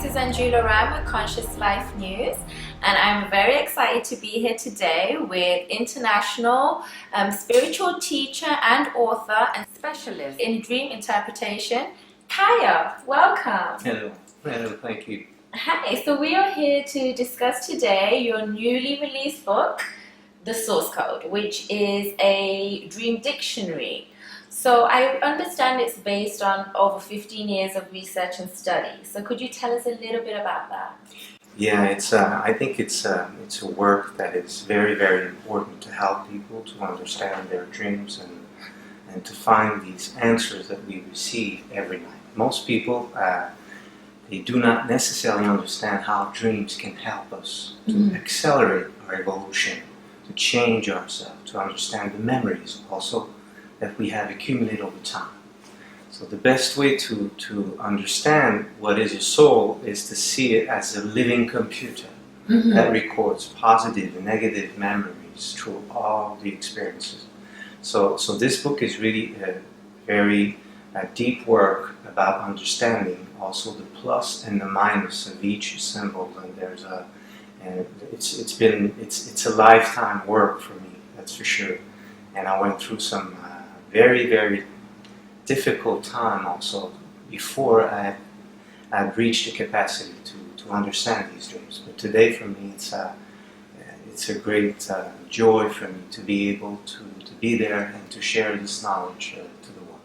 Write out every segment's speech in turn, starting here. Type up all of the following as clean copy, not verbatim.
this is Anjula with Conscious Life News, and I'm very excited to be here today with international spiritual teacher and author and specialist in dream interpretation, Kaya. Welcome. Hello, thank you. Hi, so we are here to discuss today your newly released book, The Source Code, which is a dream dictionary. So I understand it's based on over 15 years of research and study. So could you tell us a little bit about that? Yeah, I think it's a work that is very, very important to help people to understand their dreams and to find these answers that we receive every night. Most people, they do not necessarily understand how dreams can help us to accelerate our evolution, to change ourselves, to understand the memories also that we have accumulated over time. So the best way to understand what is a soul is to see it as a living computer that records positive and negative memories through all the experiences. So this book is really a very deep work about understanding also the plus and the minus of each symbol. And it's a lifetime work for me, that's for sure. And I went through some very, very difficult time also before I'd reached the capacity to understand these dreams. But today for me it's a great joy for me to be able to be there and to share this knowledge to the world.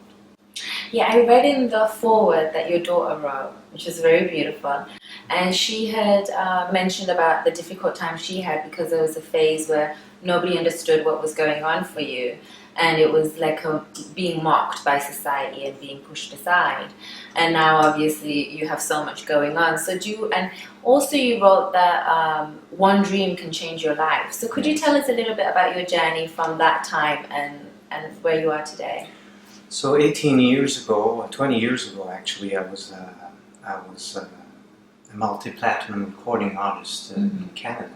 Yeah, I read in the foreword that your daughter wrote, which is very beautiful, and she had mentioned about the difficult time she had because there was a phase where nobody understood what was going on for you. And it was like being mocked by society and being pushed aside. And now obviously you have so much going on. And also you wrote that one dream can change your life. So could you tell us a little bit about your journey from that time and where you are today? So 18 years ago, 20 years ago actually, I was a multi-platinum recording artist in Canada.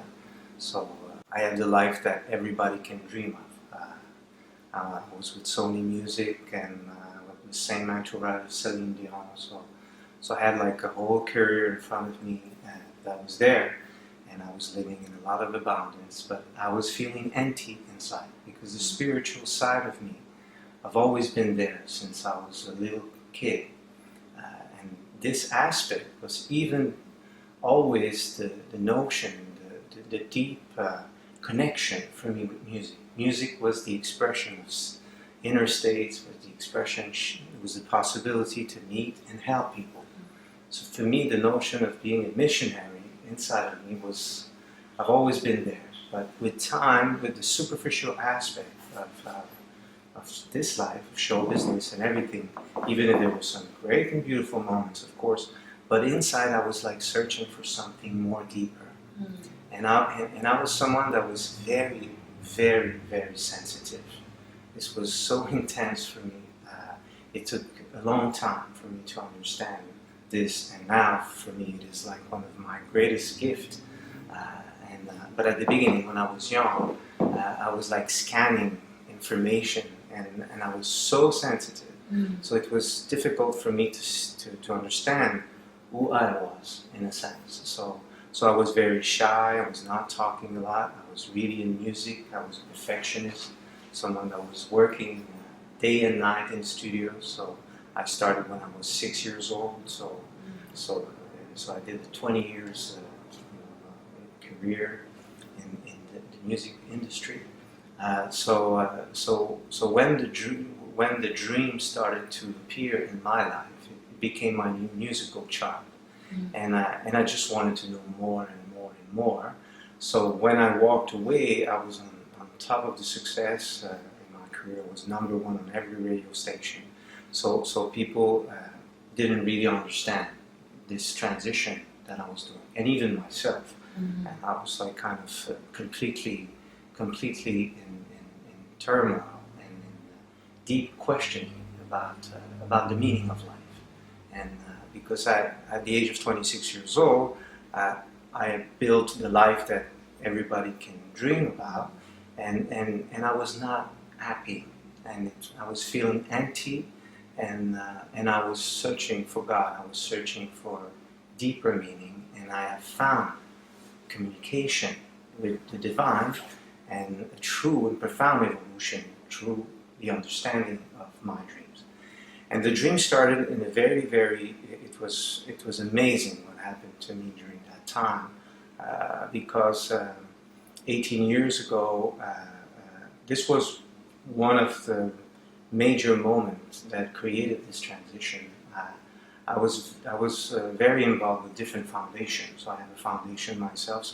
So I had the life that everybody can dream of. I was with Sony Music and with the same entourage, Celine Dion. So I had like a whole career in front of me that was there, and I was living in a lot of abundance. But I was feeling empty inside because the spiritual side of me, I've always been there since I was a little kid, and this aspect was even always the notion, the deep connection for me with music. Music was the expression of inner states, was the expression, it was the possibility to meet and help people. So for me, the notion of being a missionary inside of me was, I've always been there. But with time, with the superficial aspect of this life, of show business and everything, even if there were some great and beautiful moments, of course, but inside I was like searching for something more deeper. And I was someone that was very, very, very sensitive. This was so intense for me. It took a long time for me to understand this, and now for me it is like one of my greatest gifts. But at the beginning, when I was young, I was like scanning information, and I was so sensitive. So it was difficult for me to understand who I was, in a sense. So I was very shy, I was not talking a lot, I was really in music, I was a perfectionist, someone that was working day and night in studios. So I started when I was 6 years old, so I did a 20 years career in the music industry. So when the dream started to appear in my life, it became my new musical child. And I just wanted to know more and more and more. So when I walked away, I was on top of the success in my career. I was #1 on every radio station. So people didn't really understand this transition that I was doing, and even myself. And I was like kind of completely in turmoil and in deep questioning about the meaning of life. And because at the age of 26 years old, I built the life that everybody can dream about, and I was not happy, and I was feeling empty, and I was searching for God. I was searching for deeper meaning, and I have found communication with the divine and a true and profound evolution through the understanding of my dreams. And the dream started in a it was amazing what happened to me during that time, because 18 years ago, this was one of the major moments that created this transition. I was very involved with different foundations. So I have a foundation myself.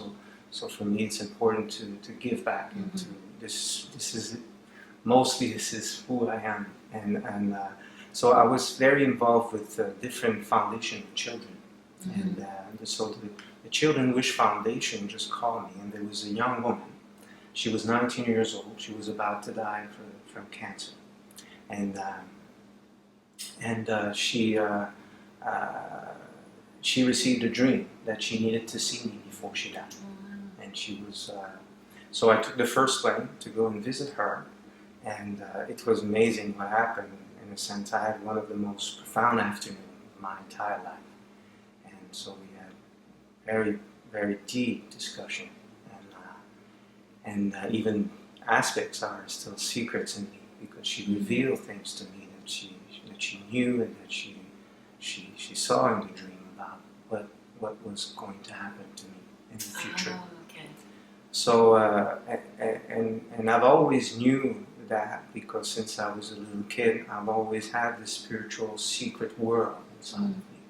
So for me, it's important to give back into this. This is who I am, and so I was very involved with different foundation of children, and so the Children Wish Foundation just called me, and there was a young woman. She was 19 years old. She was about to die from cancer, and she received a dream that she needed to see me before she died. And she was, so I took the first plane to go and visit her, and it was amazing what happened. In a sense, I had one of the most profound afternoons of my entire life, and so we had very, very deep discussion, and even aspects are still secrets in me, because she revealed things to me that she knew and that she saw in the dream about what was going to happen to me in the future. Oh, okay. So and I've always knew that, because since I was a little kid, I've always had this spiritual secret world inside of me.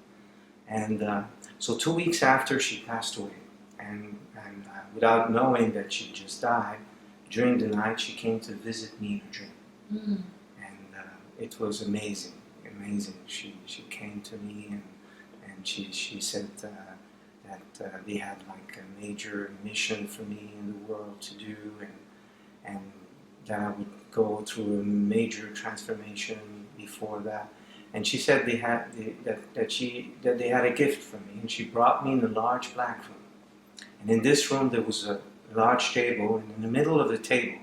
And so 2 weeks after she passed away, and without knowing that she just died, during the night she came to visit me in a dream. And it was amazing. She came to me, and she said that they had like a major mission for me in the world to do, and that I would go through a major transformation before that. And she said they had that they had a gift for me, and she brought me in a large black room. And in this room there was a large table, and in the middle of the table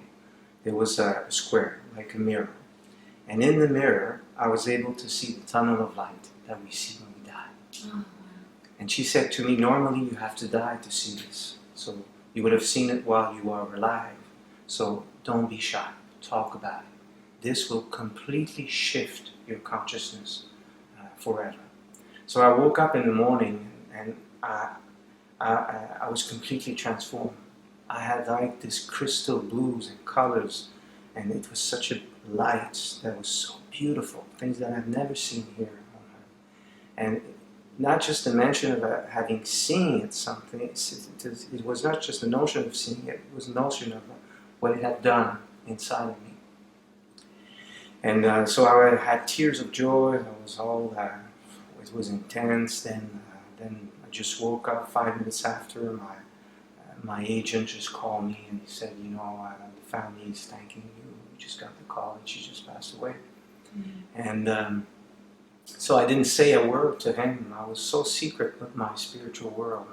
there was a square, like a mirror. And in the mirror I was able to see the tunnel of light that we see when we die. Oh, wow. And she said to me, normally you have to die to see this. So you would have seen it while you are alive. So don't be shy. Talk about it. This will completely shift your consciousness forever. So I woke up in the morning, and I was completely transformed. I had like this crystal blues and colors, and it was such a light that was so beautiful, things that I've never seen here on Earth. And not just the mention of having seen it, something, it was not just the notion of seeing it, it was the notion of what it had done inside of me. And so I had tears of joy. I was all, it was intense. Then I just woke up 5 minutes after. My agent just called me, and he said, the family is thanking you. We just got the call that she just passed away. And so I didn't say a word to him. I was so secret with my spiritual world.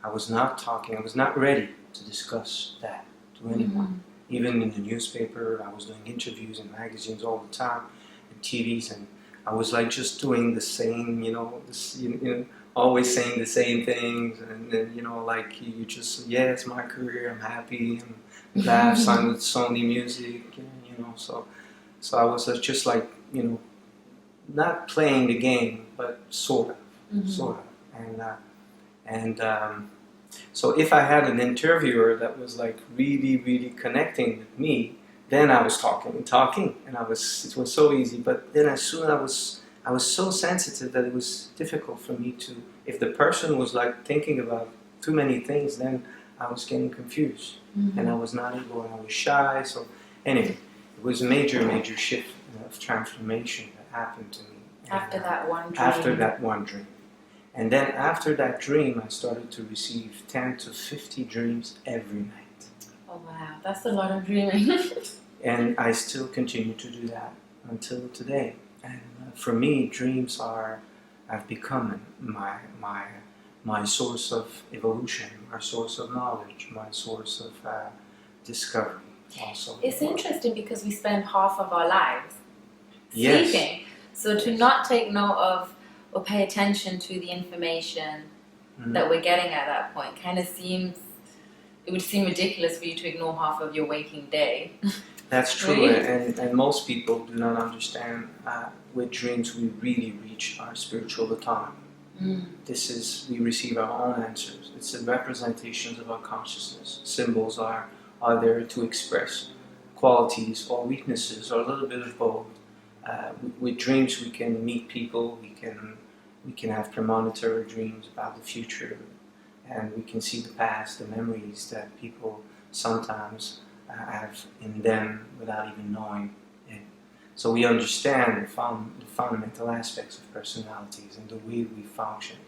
I was not talking. I was not ready to discuss that to anyone. Even in the newspaper, I was doing interviews in magazines all the time, and TVs, and I was like just doing the same, always saying the same things, and then, like you just, yeah, it's my career, I'm happy, and laugh, Sony music, so I was just like, not playing the game, but sort of, and so if I had an interviewer that was like really, really connecting with me, then I was talking, and it was so easy. But then as soon as I was so sensitive that it was difficult for me to, if the person was like thinking about too many things, then I was getting confused, and I was not able, and I was shy. So anyway, it was a major shift of transformation that happened to me. After that one dream. After that one dream. And then after that dream, I started to receive 10 to 50 dreams every night. Oh wow, that's a lot of dreaming. And I still continue to do that until today. And for me, dreams have become my source of evolution, my source of knowledge, my source of discovery also. It's interesting because we spend half of our lives Yes. sleeping. So to not take note of or pay attention to the information that we're getting at that point kind of seems, it would seem ridiculous for you to ignore half of your waking day. That's true, Right? and most people do not understand with dreams we really reach our spiritual autonomy. This is, we receive our own answers. It's the representations of our consciousness. Symbols are there to express qualities or weaknesses or a little bit of both. With dreams we can meet people, we can have premonitory dreams about the future, and we can see the past, the memories that people sometimes have in them without even knowing it. So we understand the fundamental aspects of personalities and the way we function.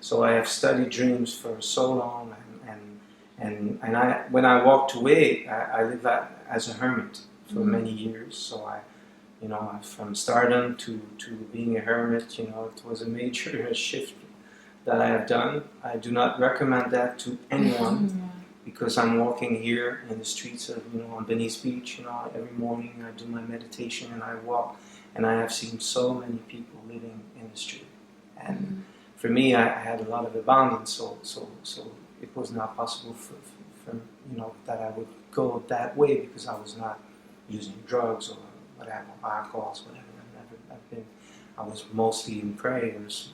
So I have studied dreams for so long, and when I walked away, I lived as a hermit for many years. So from stardom to being a hermit, it was a major shift that I have done. I do not recommend that to anyone. Because I'm walking here in the streets of, on Venice Beach, every morning I do my meditation and I walk, and I have seen so many people living in the street. And for me, I had a lot of abundance, so it was not possible for that I would go that way because I was not using drugs or whatever, alcohols, whatever. I was mostly in prayers.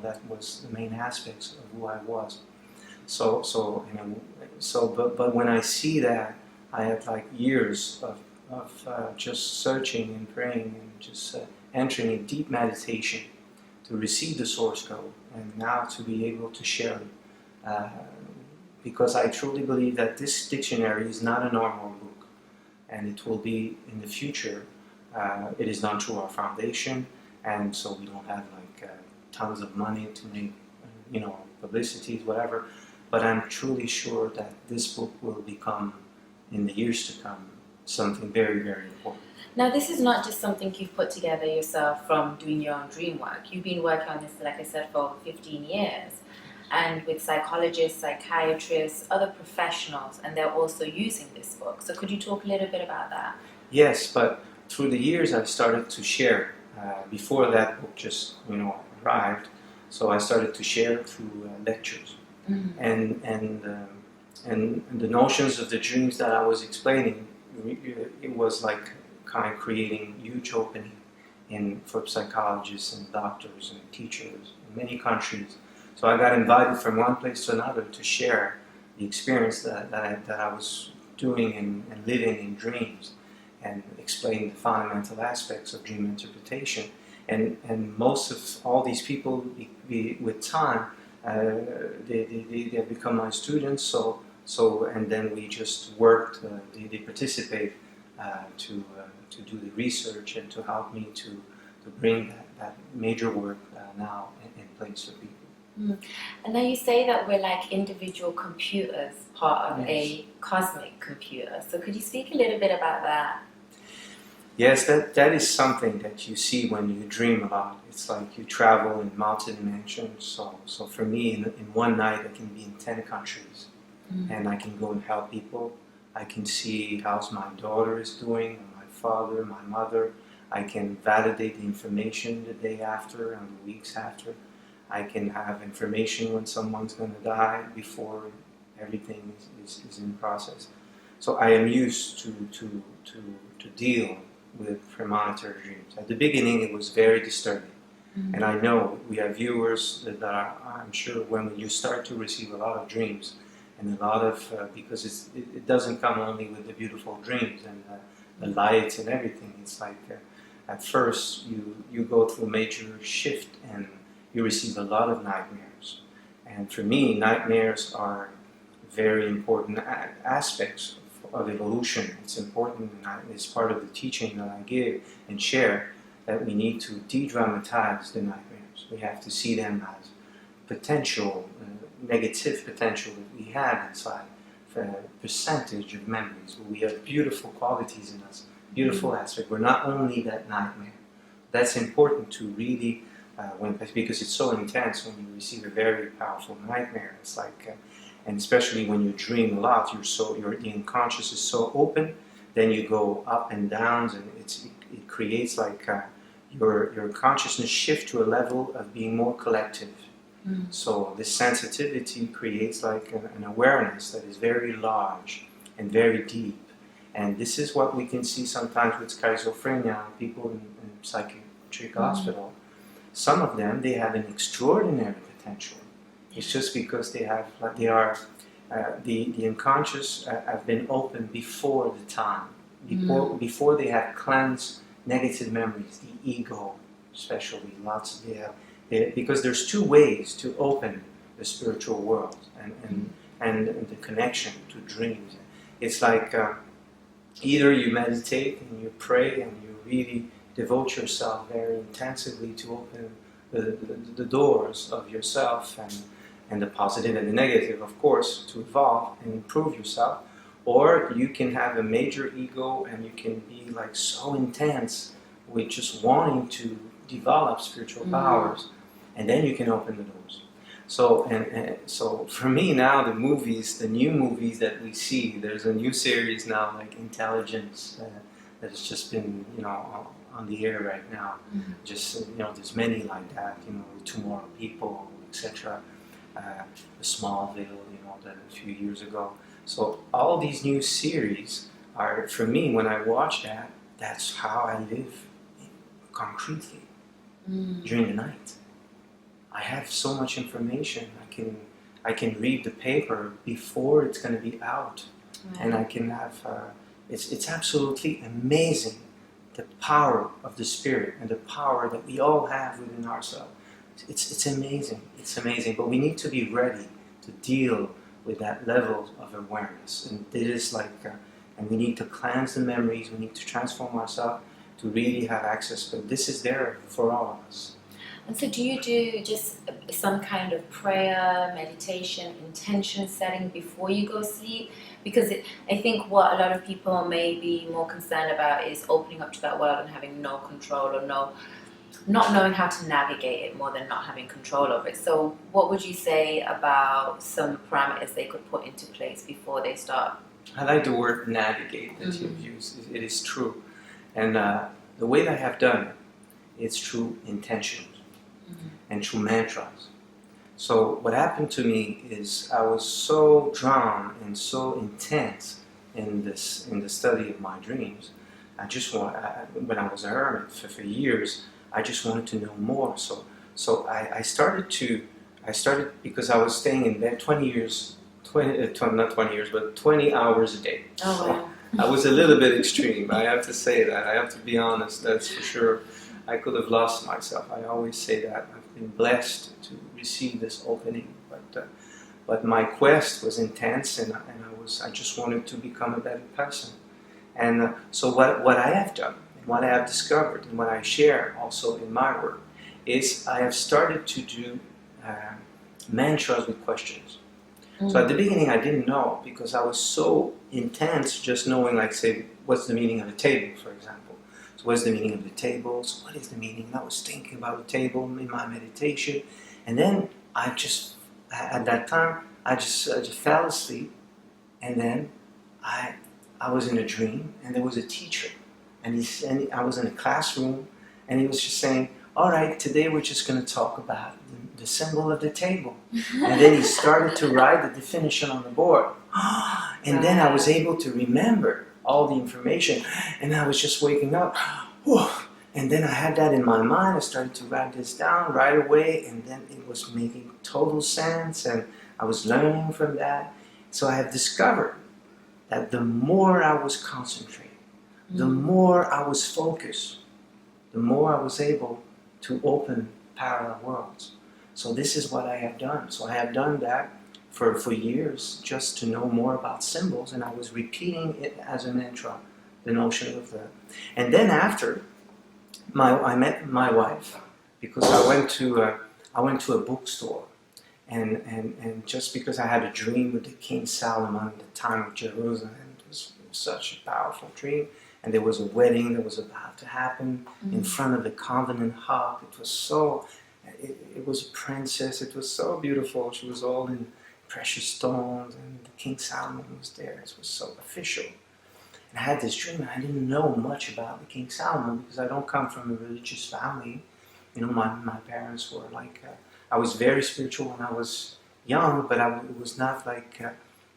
That was the main aspects of who I was. But when I see that, I had like years of just searching and praying and just entering a deep meditation to receive the source code, and now to be able to share it. Because I truly believe that this dictionary is not a normal book, and it will be in the future. It is done through our foundation, and so we don't have like tons of money to make, publicities, whatever. But I'm truly sure that this book will become, in the years to come, something very, very important. Now, this is not just something you've put together yourself from doing your own dream work. You've been working on this, like I said, for over 15 years. And with psychologists, psychiatrists, other professionals, and they're also using this book. So could you talk a little bit about that? Yes, but through the years I started to share. Before that book just, arrived, so I started to share through lectures. And the notions of the dreams that I was explaining, it was like kind of creating huge opening for psychologists and doctors and teachers in many countries. So I got invited from one place to another to share the experience that I was doing and living in dreams, and explain the fundamental aspects of dream interpretation. And most of all these people, with time, they have become my students. So and then we just worked. They participate to do the research and to help me to bring that major work now in place for people. And now you say that we're like individual computers, part of Yes. a cosmic computer. So could you speak a little bit about that? Yes, that is something that you see when you dream a lot. It's like you travel in multi-dimensions. So for me, in one night, I can be in 10 countries. And I can go and help people. I can see how my daughter is doing, my father, my mother. I can validate the information the day after and the weeks after. I can have information when someone's going to die before everything is in process. So I am used to deal with premonitory dreams. At the beginning, it was very disturbing. And I know we have viewers that I'm sure when you start to receive a lot of dreams, and a lot of, because it doesn't come only with the beautiful dreams and the lights and everything. It's like at first you go through a major shift and you receive a lot of nightmares. And for me, nightmares are very important aspects of evolution. It's important, and it's part of the teaching that I give and share, that we need to de-dramatize the nightmares. We have to see them as potential, negative potential that we have inside, for a percentage of memories, where we have beautiful qualities in us, beautiful aspect. We're not only that nightmare. That's important to really, because it's so intense when you receive a very powerful nightmare. It's like, and especially when you dream a lot, your unconscious is so open. Then you go up and downs, and it creates like your consciousness shift to a level of being more collective. So this sensitivity creates like an awareness that is very large and very deep. And this is what we can see sometimes with schizophrenia, people in psychiatric hospital. Some of them, they have an extraordinary potential. It's just because the unconscious have been opened before the time, before they have cleansed negative memories, the ego, especially lots of because there's two ways to open the spiritual world and the connection to dreams. It's like either you meditate and you pray and you really devote yourself very intensively to open the doors of yourself and the positive and the negative, of course, to evolve and improve yourself. Or you can have a major ego and you can be like so intense with just wanting to develop spiritual powers, and then you can open the doors. So so for me now, the new movies that we see, there's a new series now like Intelligence that has just been on the air right now. Just there's many like that. Tomorrow People, etc. Smallville, that a few years ago. So all these new series are, for me, when I watch that, that's how I live concretely during the night. I have so much information. I can read the paper before it's going to be out, and I can have. It's absolutely amazing, the power of the spirit and the power that we all have within ourselves. It's amazing. It's amazing. But we need to be ready to deal with that level of awareness, and it is like, and we need to cleanse the memories. We need to transform ourselves to really have access. But this is there for all of us. And so do you do just some kind of prayer, meditation, intention setting before you go sleep? Because I think what a lot of people may be more concerned about is opening up to that world and having no control or not knowing how to navigate it more than not having control over it. So what would you say about some parameters they could put into place before they start? I like the word navigate that you've used. It is true. And the way that I have done it, it's through intentions and through mantras. So what happened to me is I was so drawn and so intense in the study of my dreams. When I was a hermit for years, I just wanted to know more. So I started because I was staying in bed 20 hours a day. Oh, wow. I was a little bit extreme. I have to say that. I have to be honest. That's for sure. I could have lost myself. I always say that. I've been blessed to receive this opening, but my quest was intense, and I just wanted to become a better person. And so what I have done, and what I have discovered, and what I share also in my work, is I have started to do mantras with questions. So at the beginning I didn't know, because I was so intense just knowing, like, say, what's the meaning of a table, for example. So what's the meaning of the table? So what is the meaning? And I was thinking about the table in my meditation, and then at that time I just fell asleep, and then I was in a dream, and there was a teacher, and I was in a classroom, and he was just saying, all right, today we're just going to talk about the symbol of the table. And then he started to write the definition on the board. And then I was able to remember all the information, and I was just waking up. And then I had that in my mind. I started to write this down right away, and then it was making total sense, and I was learning from that. So I have discovered that the more I was concentrated, the more I was focused, the more I was able to open parallel worlds. So this is what I have done. So I have done that for years, just to know more about symbols, and I was repeating it as a mantra, the notion of that. And then after, I met my wife, because I went to a bookstore, and just because I had a dream with the King Solomon, the time of Jerusalem, it was such a powerful dream. And there was a wedding that was about to happen in front of the Covenant Hall. It was it was a princess. It was so beautiful. She was all in precious stones, and the King Solomon was there. It was so official. And I had this dream, and I didn't know much about the King Solomon, because I don't come from a religious family. My parents were like I was very spiritual when I was young, but it was not like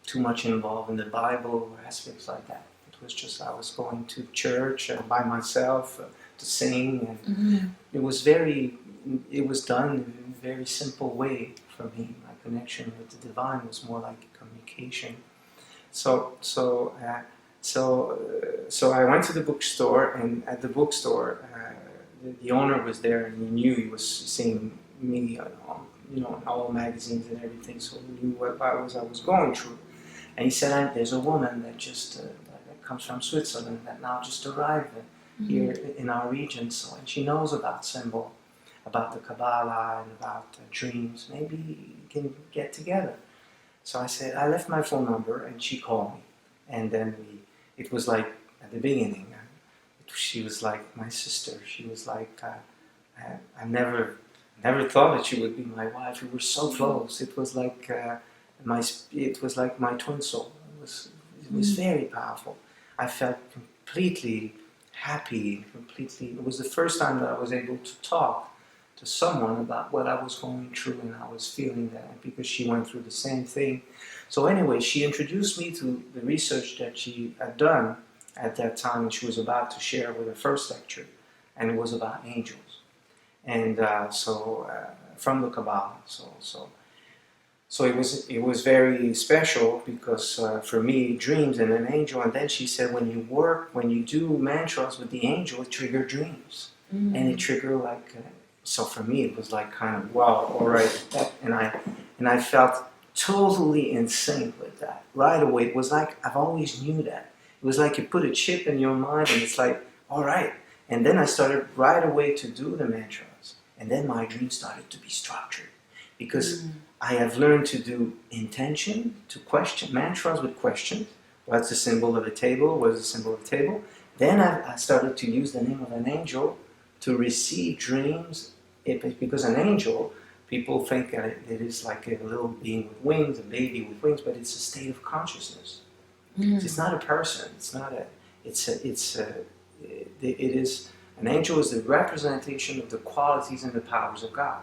too much involved in the Bible or aspects like that. It was just I was going to church by myself to sing, and it was done in a very simple way for me. My connection with the divine was more like a communication. So I went to the bookstore, and at the bookstore, the owner was there, and he knew he was seeing me, in all magazines and everything, so he knew what I was going through. And he said, "There's a woman that just that comes from Switzerland that now just arrived here in our region, so and she knows about symbol, about the Kabbalah, and about dreams. Maybe you can get together." So I said, I left my phone number, and she called me. And then it was like, at the beginning, she was like my sister. She was like, I never thought that she would be my wife. We were so close. It was like my twin soul. It was very powerful. I felt completely happy, it was the first time that I was able to talk to someone about what I was going through, and I was feeling that because she went through the same thing. So anyway, she introduced me to the research that she had done at that time, and she was about to share with her first lecture, and it was about angels, and from the Kabbalah. So it was very special because for me, dreams and an angel. And then she said, when you do mantras with the angel, it triggers dreams, and it triggered like. So for me, it was like kind of wow, all right, and I felt totally in sync with that right away. It was like I've always knew that. It was like you put a chip in your mind, and it's like all right. And then I started right away to do the mantras, and then my dreams started to be structured because I have learned to do intention, to question mantras with questions. What's the symbol of a table? What is the symbol of a table? Then I started to use the name of an angel to receive dreams, because an angel, people think that it is like a little being with wings, a baby with wings, but it's a state of consciousness. It's not a person. It's not a. It is an angel is the representation of the qualities and the powers of God.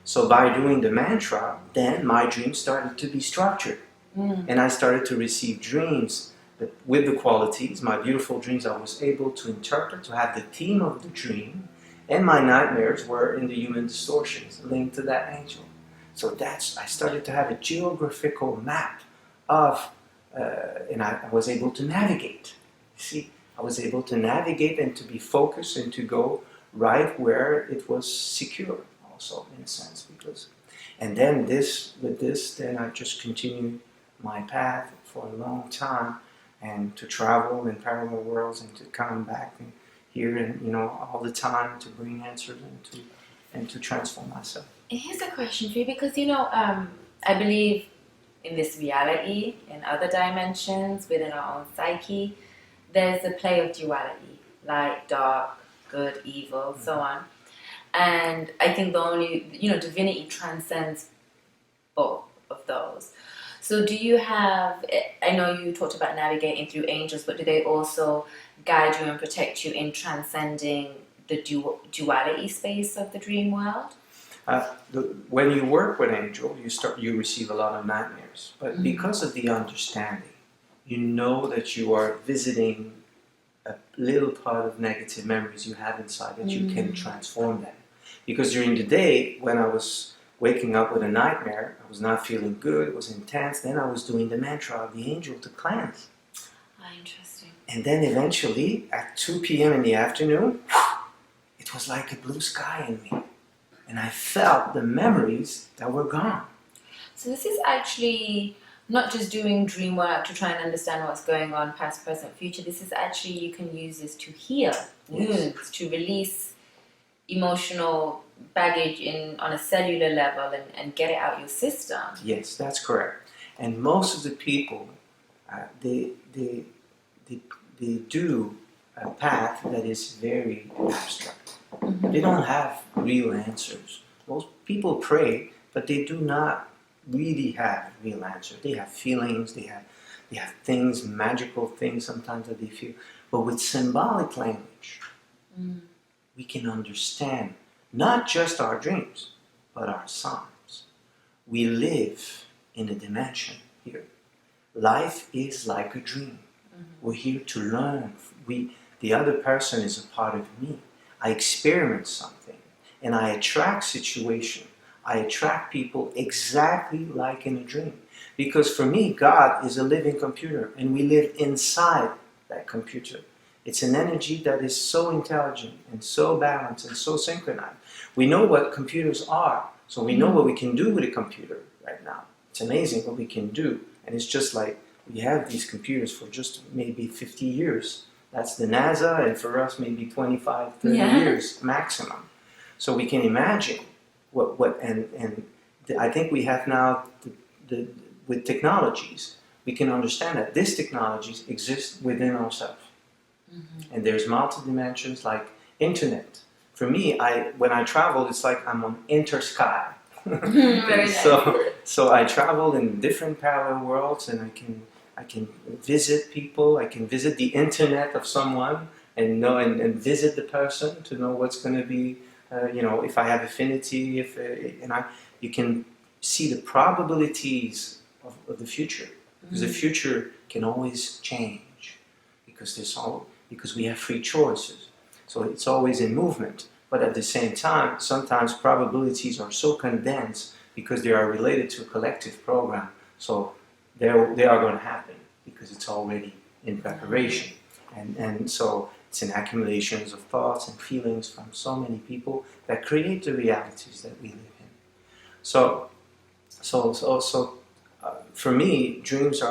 So by doing the mantra, then my dreams started to be structured, and I started to receive dreams. But with the qualities, my beautiful dreams, I was able to interpret, to have the theme of the dream, and my nightmares were in the human distortions linked to that angel. So I started to have a geographical map of, and I was able to navigate. See, I was able to navigate and to be focused and to go right where it was secure, also in a sense, and then then I just continued my path for a long time. And to travel in parallel worlds and to come back here and all the time to bring answers and to transform myself. And here's a question for you, because I believe in this reality, in other dimensions, within our own psyche, there's a play of duality, light, dark, good, evil, so on. And I think divinity transcends both of those. So do you have, I know you talked about navigating through angels, but do they also guide you and protect you in transcending the duality space of the dream world? When you work with angel, you receive a lot of nightmares. But because of the understanding, you know that you are visiting a little part of negative memories you have inside that you can transform them. Because during the day, when I was waking up with a nightmare, I was not feeling good, it was intense, then I was doing the mantra of the angel to cleanse. Interesting. And then eventually, at 2 p.m. in the afternoon, it was like a blue sky in me. And I felt the memories that were gone. So this is actually not just doing dream work to try and understand what's going on, past, present, future. This is actually, you can use this to heal wounds, to release emotional baggage on a cellular level and get it out your system. Yes, that's correct. And most of the people, they do a path that is very abstract. They don't have real answers. Most people pray, but they do not really have real answers. They have feelings, they have things, magical things sometimes that they feel. But with symbolic language, we can understand not just our dreams, but our sons. We live in a dimension here. Life is like a dream. We're here to learn. The other person is a part of me. I experience something, and I attract situations. I attract people exactly like in a dream. Because for me, God is a living computer, and we live inside that computer. It's an energy that is so intelligent and so balanced and so synchronized. We know what computers are, so we know what we can do with a computer right now. It's amazing what we can do, and it's just like we have these computers for just maybe 50 years. That's the NASA, and for us maybe 25, 30 years maximum. So we can imagine and I think we have now, with technologies, we can understand that these technologies exist within ourselves. And there's multi-dimensions like internet. For me, when I travel, it's like I'm on intersky. Very nice. So I travel in different parallel worlds, and I can visit people. I can visit the internet of someone and visit the person to know what's going to be, if I have affinity, you can see the probabilities of the future, because the future can always change, because we have free choices. So it's always in movement. But at the same time, sometimes probabilities are so condensed because they are related to a collective program. So they are going to happen because it's already in preparation. And so it's an accumulation of thoughts and feelings from so many people that create the realities that we live in. So for me, dreams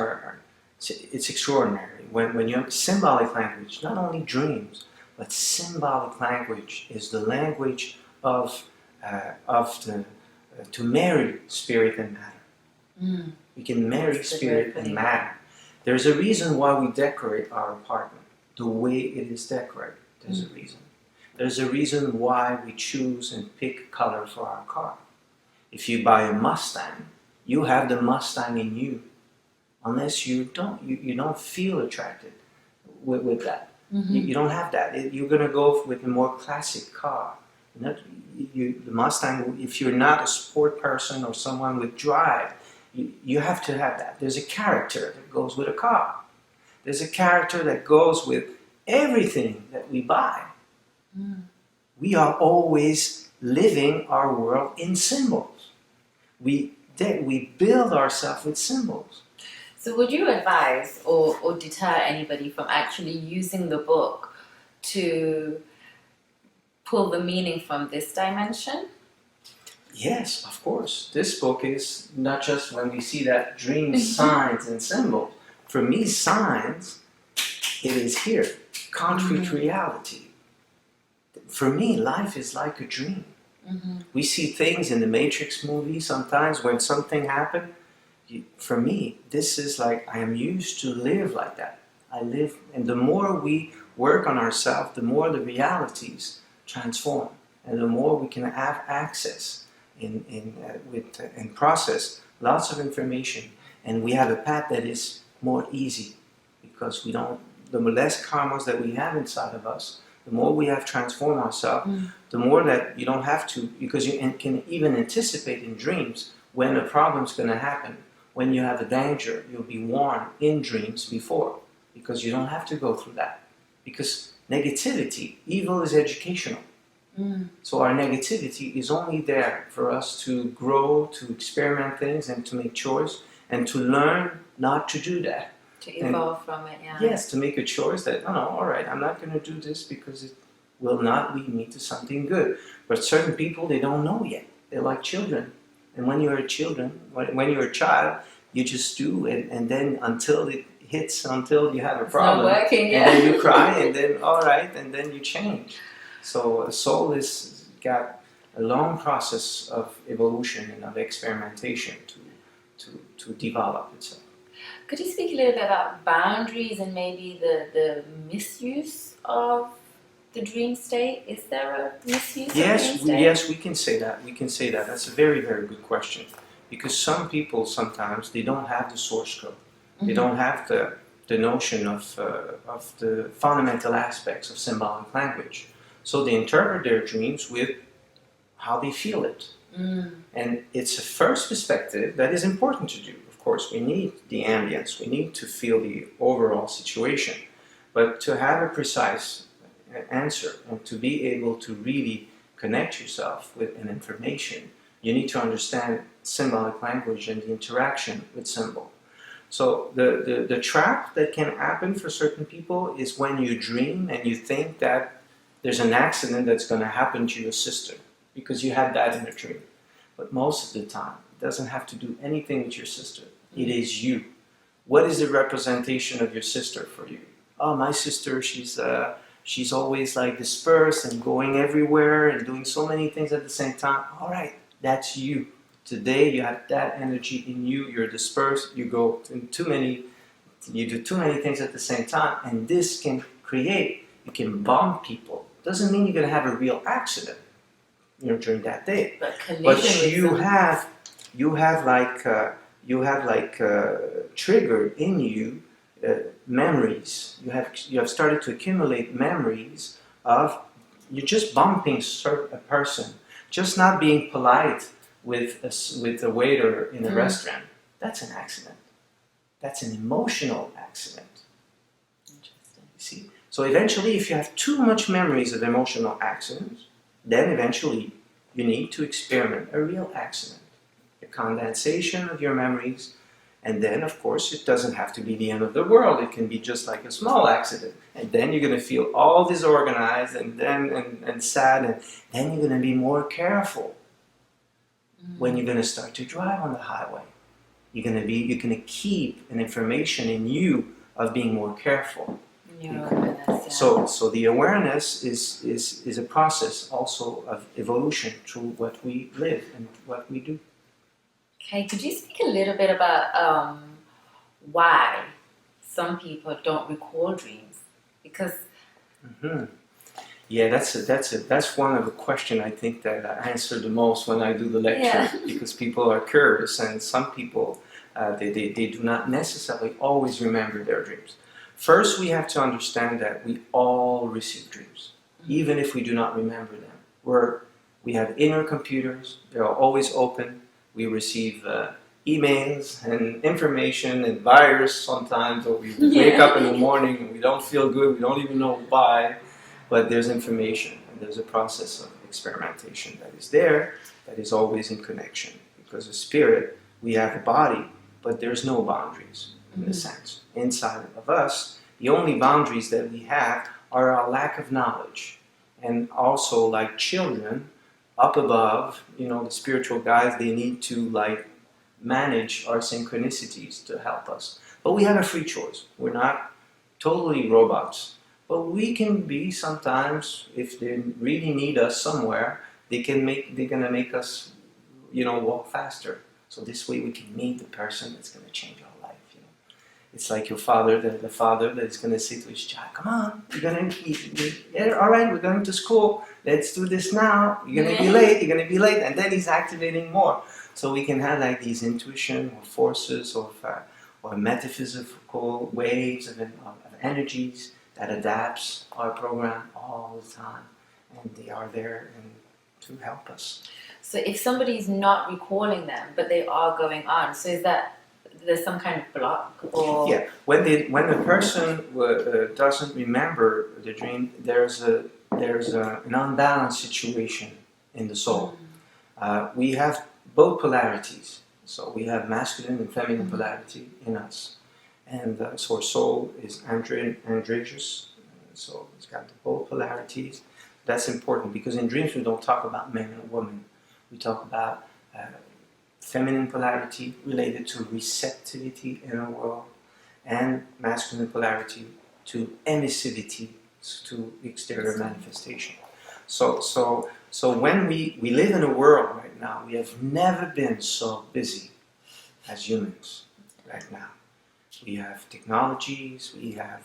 it's extraordinary. When you have symbolic language, not only dreams, but symbolic language is the language to marry spirit and matter. We can marry spirit and matter. There's a reason why we decorate our apartment the way it is decorated. There's a reason. There's a reason why we choose and pick color for our car. If you buy a Mustang, you have the Mustang in you. Unless you don't feel attracted with that. You don't have that. You're going to go with a more classic car. The Mustang, if you're not a sport person or someone with drive, you have to have that. There's a character that goes with a car. There's a character that goes with everything that we buy. We are always living our world in symbols. We build ourselves with symbols. So would you advise or deter anybody from actually using the book to pull the meaning from this dimension? Yes, of course. This book is not just when we see that dream signs and symbols. For me, signs, it is here. Concrete reality. For me, life is like a dream. We see things in the Matrix movie sometimes when something happens. For me, this is like I am used to live like that. I live, and the more we work on ourselves, the more the realities transform, and the more we can have access and process lots of information, and we have a path that is more easy because the less karmas that we have inside of us, the more we have transformed ourselves, the more that you don't have to, because you can even anticipate in dreams when a problem's going to happen. When you have a danger, you'll be warned in dreams before, because you don't have to go through that. Because negativity, evil is educational. So our negativity is only there for us to grow, to experiment things, and to make choice, and to learn not to do that. To evolve from it, yeah. Yes, to make a choice that, oh no, all right, I'm not going to do this because it will not lead me to something good. But certain people, they don't know yet. They're like children. And when you're a child, you just do, and then until it hits, until you have a problem, it's not working, and then you cry, and then all right, and then you change. So a soul has got a long process of evolution and of experimentation to develop itself. Could you speak a little bit about boundaries and maybe the misuse of the dream state? Is there a misuse of dream state? Yes, we can say that. We can say that. That's a very, very good question. Because some people sometimes, they don't have the source code. They don't have the notion of the fundamental aspects of symbolic language. So they interpret their dreams with how they feel it. And it's a first perspective that is important to do. Of course, we need the ambience, we need to feel the overall situation. But to have a precise answer and to be able to really connect yourself with an information, you need to understand symbolic language and the interaction with symbol. So the trap that can happen for certain people is when you dream and you think that there's an accident that's going to happen to your sister because you had that in a dream. But most of the time, it doesn't have to do anything with your sister. It is you. What is the representation of your sister for you? Oh, my sister, she's always like dispersed and going everywhere and doing so many things at the same time. All right, that's you. Today you have that energy in you. You're dispersed. You do too many things at the same time, and this can create. It can bomb people. Doesn't mean you're going to have a real accident, during that day. But you have triggered in you memories. You have started to accumulate memories of you just bumping a person, just not being polite with a waiter in a restaurant. That's an accident. That's an emotional accident. Interesting. You see? So eventually, if you have too much memories of emotional accidents, then eventually you need to experiment a real accident, a condensation of your memories. And then, of course, it doesn't have to be the end of the world. It can be just like a small accident. And then you're going to feel all disorganized and sad. And then you're going to be more careful when you're going to start to drive on the highway. You're going to keep an information in you of being more careful. So the awareness is a process also of evolution through what we live and what we do. Okay, could you speak a little bit about why some people don't recall dreams? Because yeah, that's one of the questions I think that I answer the most when I do the lecture, because people are curious, and some people they do not necessarily always remember their dreams. First, we have to understand that we all receive dreams, even if we do not remember them. We have inner computers; they are always open. We receive emails and information and virus sometimes, or we wake up in the morning and we don't feel good, we don't even know why, but there's information and there's a process of experimentation that is there, that is always in connection. Because the spirit, we have a body, but there's no boundaries in a sense. Inside of us, the only boundaries that we have are our lack of knowledge. And also, like children, up above, the spiritual guides, they need to manage our synchronicities to help us. But we have a free choice. We're not totally robots. But we can be sometimes, if they really need us somewhere, they're gonna make us, walk faster. So this way we can meet the person that's gonna change our life. It's like your father, the father that is gonna say to his child, "Come on, all right, we're going to school. Let's do this now. You're gonna be late, and then he's activating more. So we can have these intuition or forces or metaphysical waves of energies that adapts our program all the time, and they are there to help us. So if somebody's not recalling them, but they are going on, so is that there's some kind of block? Or yeah, when the person doesn't remember the dream, there's an unbalanced situation in the soul. We have both polarities. So we have masculine and feminine polarity in us. And so our soul is androgynous. So it's got both polarities. That's important because in dreams we don't talk about man and woman. We talk about feminine polarity related to receptivity in our world, and masculine polarity to emissivity, to exterior manifestation. So when we live in a world right now, we have never been so busy as humans right now. We have technologies, we have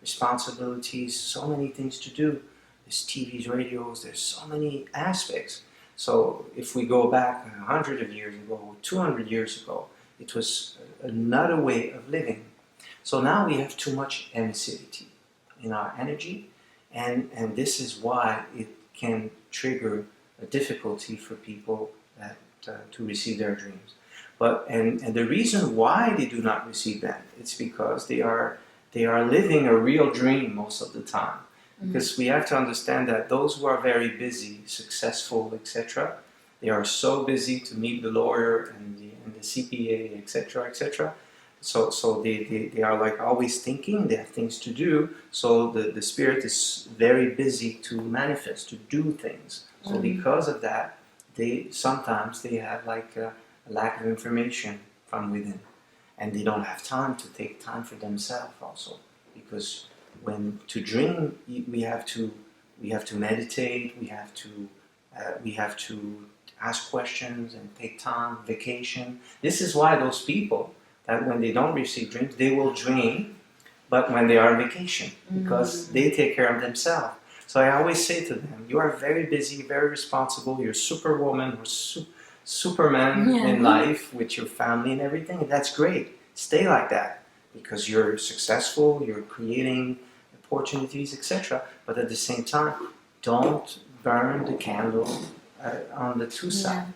responsibilities, so many things to do. There's TVs, radios, there's so many aspects. So if we go back 100 of years ago, 200 years ago, it was another way of living. So now we have too much emissivity in our energy, and this is why it can trigger a difficulty for people to receive their dreams. But and the reason why they do not receive them, it's because they are living a real dream most of the time. Because we have to understand that those who are very busy, successful, etc., they are so busy to meet the lawyer and the CPA, etc., etc. So they are like always thinking, they have things to do, so the spirit is very busy to manifest, to do things. So because of that, sometimes they have like a lack of information from within, and they don't have time to take time for themselves also, because when to dream we have to meditate, we have to ask questions and take time, vacation. This is why those people that when they don't receive dreams, they will dream, but when they are on vacation, because they take care of themselves. So I always say to them, you are very busy, very responsible, you're superwoman or superman in life with your family and everything, and that's great. Stay like that, because you're successful, you're creating opportunities, etc. But at the same time, don't burn the candle on the two sides.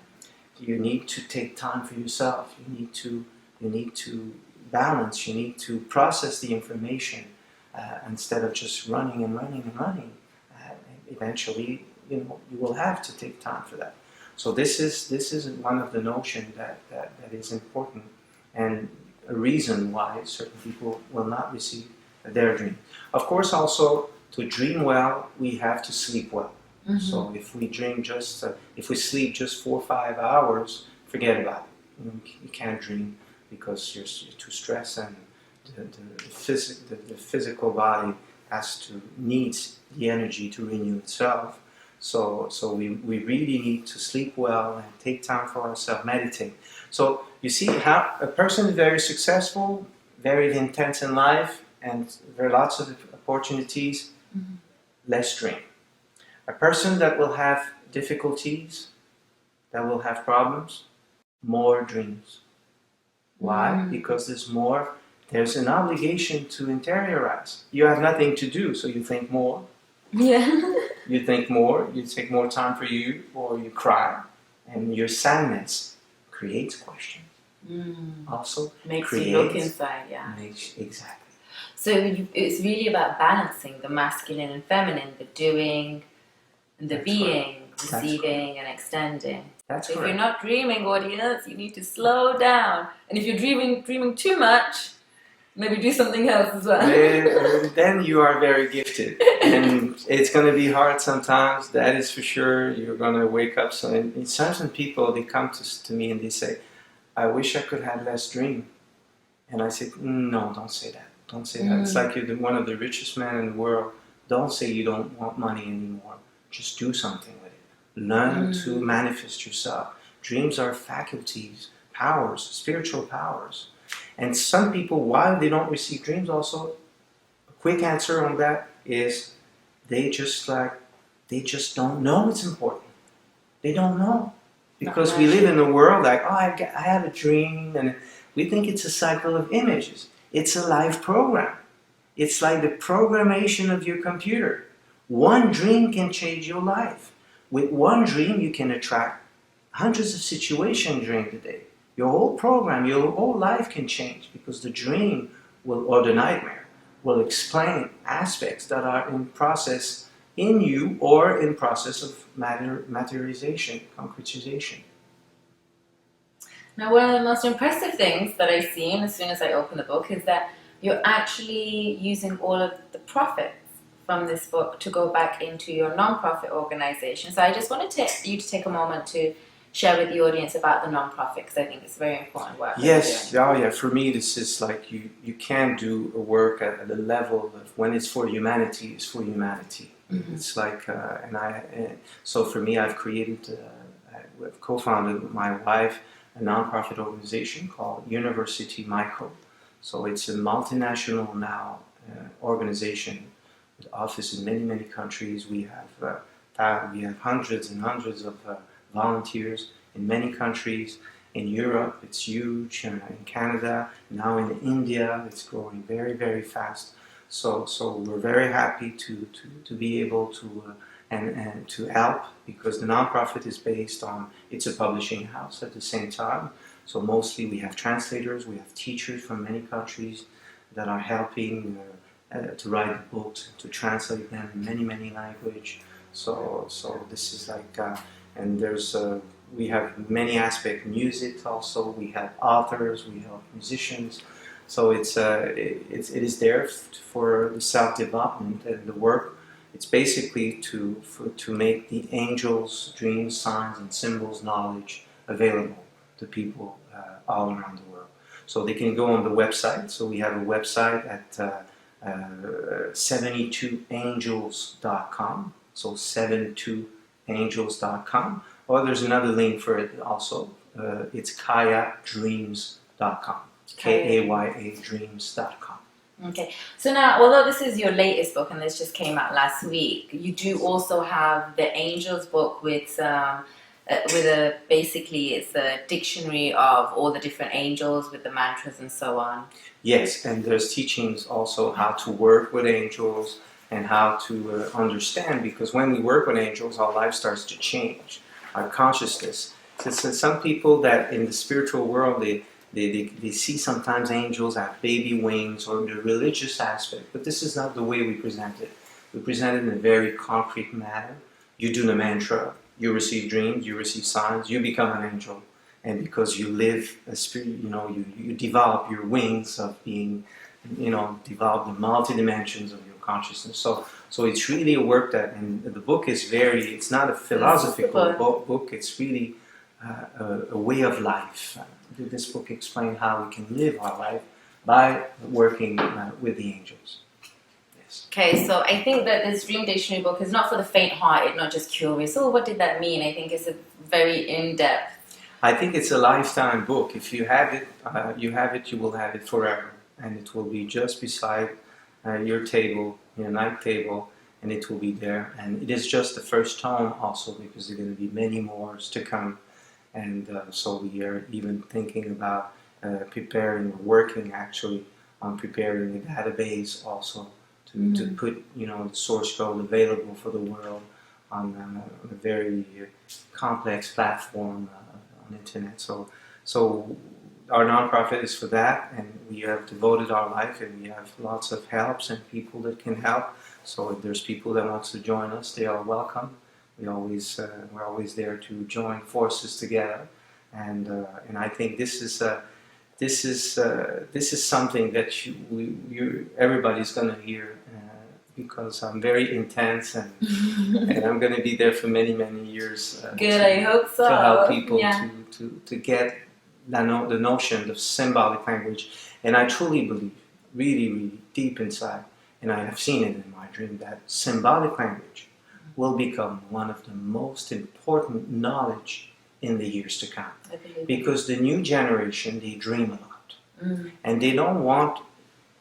You need to take time for yourself. You need to balance. You need to process the information instead of just running and running and running. Eventually, you will have to take time for that. So this is one of the notions that is important, and a reason why certain people will not receive their dream. Of course, also to dream well, we have to sleep well. So if we dream if we sleep just 4 or 5 hours, forget about it. You can't dream because you're too stressed, and the physical body needs the energy to renew itself. So we really need to sleep well and take time for ourselves, meditate. So you see how a person is very successful, very intense in life, and there are lots of opportunities, less dream. A person that will have difficulties, that will have problems, more dreams. Why? Because there's an obligation to interiorize. You have nothing to do, so you think more. You think more, you take more time for you, or you cry, and your sadness creates questions. Also makes you look inside, exactly. So it's really about balancing the masculine and feminine, the doing and the being, receiving and extending. That's if correct. You're not dreaming, audience, you need to slow down. And if you're dreaming too much, maybe do something else as well. Then you are very gifted, and it's going to be hard sometimes. That is for sure. You're going to wake up. So, and certain people, they come to me and they say, "I wish I could have less dream." And I say, "No, don't say that. Don't say that. It's like you're one of the richest men in the world. Don't say you don't want money anymore. Just do something with it. Learn to manifest yourself. Dreams are faculties, powers, spiritual powers." And some people, why they don't receive dreams also, a quick answer on that is they just don't know it's important. They don't know. Because we live in a world like, I have a dream, and we think it's a cycle of images. It's a live program. It's like the programmation of your computer. One dream can change your life. With one dream, you can attract hundreds of situations during the day. Your whole program, your whole life can change, because the dream or the nightmare will explain aspects that are in process in you or in process of materialization, concretization. Now, one of the most impressive things that I've seen as soon as I open the book is that you're actually using all of the profits from this book to go back into your non-profit organization. So I just wanted you to take a moment to share with the audience about the non-profit, because I think it's very important work. Yes, yeah. For me, this is like you can't do a work at the level of when it's for humanity. It's for humanity. It's like, so for me, I've co-founded with my wife a non-profit organization called University Micro. So it's a multinational now organization with office in many countries. We have hundreds and hundreds of volunteers in many countries. In Europe, it's huge. In Canada, now in India, it's growing very fast. So we're very happy to be able to and to help, because the nonprofit is based on, it's a publishing house at the same time. So mostly we have translators, we have teachers from many countries that are helping to write books, to translate them in many languages. So this is like, and there's we have many aspects, music also. We have authors, we have musicians. So it is there for the self-development and the work. It's basically to make the angels' dreams, signs, and symbols knowledge available to people all around the world. So they can go on the website. So we have a website at 72angels.com. So 72angels.com. Or there's another link for it also. It's kayadreams.com. KAYA dreams.com. Okay, so now, although this is your latest book and this just came out last week, you do also have the Angels book with basically it's a dictionary of all the different angels with the mantras and so on. Yes, and there's teachings also how to work with angels and how to understand, because when we work with angels, our life starts to change, our consciousness. So some people that in the spiritual world, they see sometimes angels have baby wings or the religious aspect, but this is not the way we present it. We present it in a very concrete manner. You do the mantra, you receive dreams, you receive signs, you become an angel. And because you live a spirit, you develop your wings of being, develop the multi-dimensions of your consciousness. So it's really a work that, and the book is it's not a philosophical book, it's really a way of life. This book explains how we can live our life by working with the angels. Yes. Okay, so I think that this Dream Dictionary book is not for the faint-hearted, not just curious. Oh, what did that mean? I think it's a very in-depth. I think it's a lifetime book. If you have it, you will have it forever. And it will be just beside your table, your night table, and it will be there. And it is just the first tome also, because there are going to be many more to come. And so we are even thinking about working actually on preparing a database also to put the source code available for the world on a very complex platform on the internet. So our nonprofit is for that, and we have devoted our life, and we have lots of helps and people that can help. So if there's people that want to join us, they are welcome. We're always there to join forces together, and I think this is something that everybody's going to hear, because I'm very intense and I'm going to be there for many years. Good, I hope so. To help people to get the notion of symbolic language, and I truly believe, really deep inside, and I have seen it in my dream, that symbolic language will become one of the most important knowledge in the years to come. Because the new generation, they dream a lot, and they don't want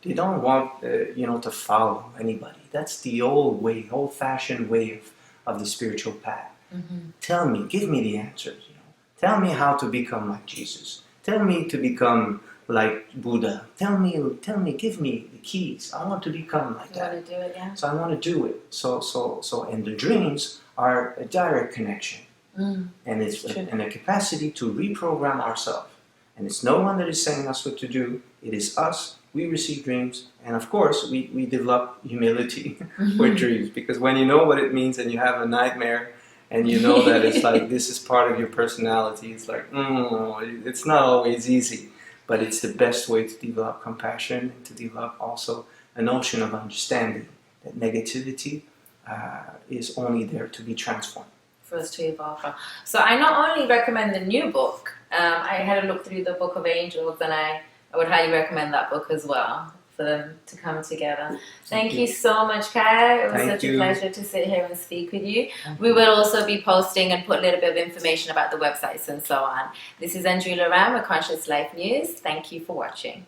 to follow anybody. That's the old-fashioned way of the spiritual path. Tell me, give me the answers. Tell me how to become like Jesus. Tell me to become like Buddha. Tell me, give me the keys. I want to become like that. You want to do it, yeah? So I want to do it. So, and the dreams are a direct connection. And it's a capacity to reprogram ourselves. And it's no one that is saying us what to do. It is us. We receive dreams. And of course, we develop humility for dreams. Because when you know what it means and you have a nightmare, and you know that it's like, this is part of your personality, it's like, it's not always easy. But it's the best way to develop compassion, and to develop also a notion of understanding that negativity is only there to be transformed. For us to evolve from. So I not only recommend the new book, I had a look through the Book of Angels, and I would highly recommend that book as well, for them to come together. Thank you so much, Kai. It was such a pleasure to sit here and speak with you. We will also be posting and put a little bit of information about the websites and so on. This is Anjula Ram with Conscious Life News. Thank you for watching.